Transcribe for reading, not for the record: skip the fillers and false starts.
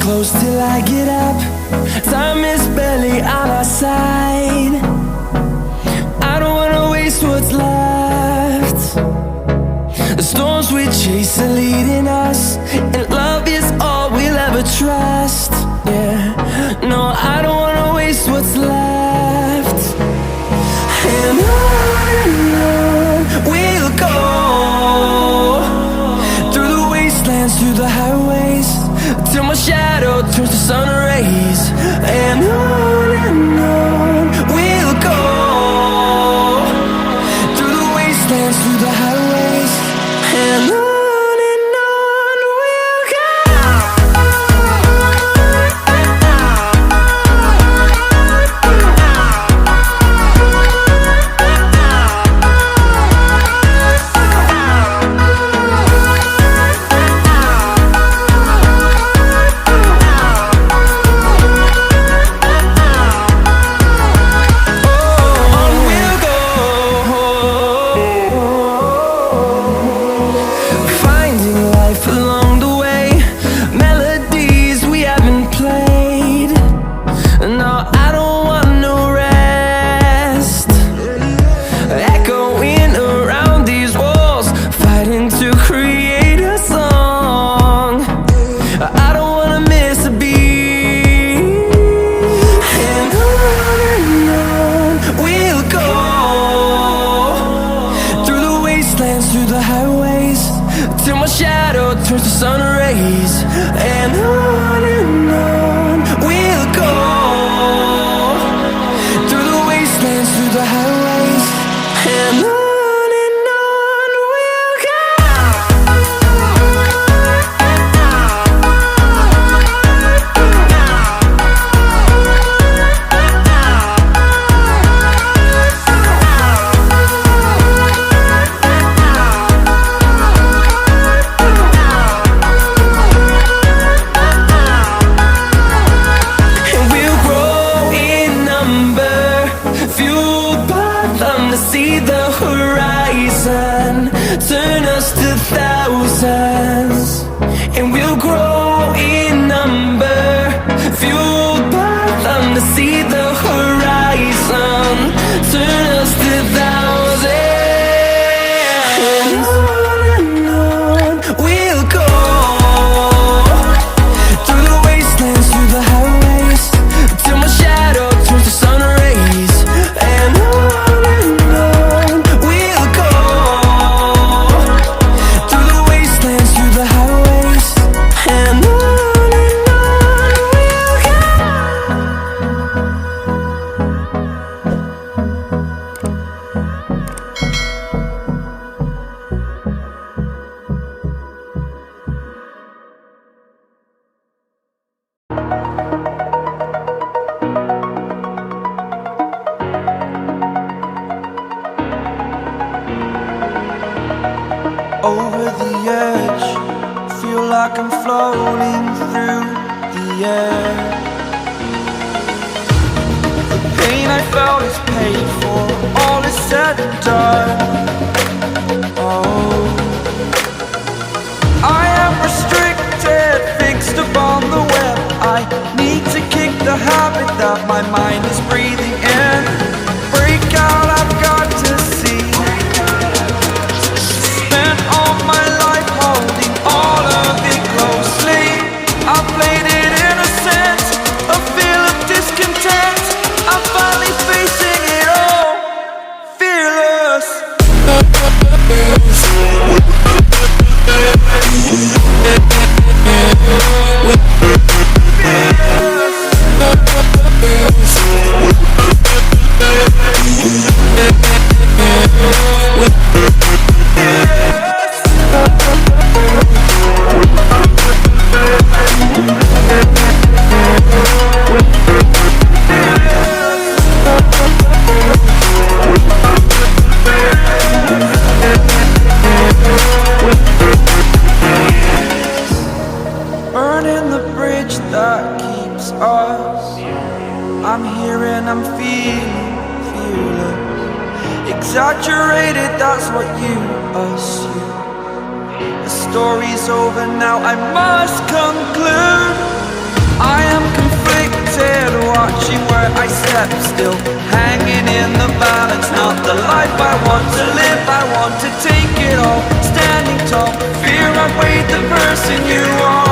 close till I get up. Time is barely on our side. I don't wanna waste what's left. The storms we chase are leading us, and love is all we'll ever trust. Yeah, no, I don't wanna waste what's left. And on we'll go, through the wastelands, through the highways, till my shadow turns to sun rays. And on we'll go, through the wastelands, through the highways, and on. Through the highways, till my shadow turns to sun rays. And on we'll go, through the wastelands, through the highways, and on. See the horizon turn us to thousands, and we'll grow in number, fueled by them to see the horizon turn us to thousands. And on we'll go, through the wastelands, through the highways, till my shadow turns to sun rays. And on over the edge, feel like I'm floating through the air. The pain I felt is paid for, all is said and done. Oh, I am restricted, fixed upon the web. I need to kick the habit that my mind is breathing in. Break out, I've got to see. Spent all my life holding all of it closely. I played it innocent, a feel of discontent. I'm finally facing it all, fearless. Burning the bridge that keeps us. I'm here and I'm feeling fearless. Exaggerated, that's what you assume. The story's over now, I must conclude. I am conflicted, watching where I step still, hanging in the balance. Not the life I want to live, I want to take it all. Standing tall, fear I weighed the person you are.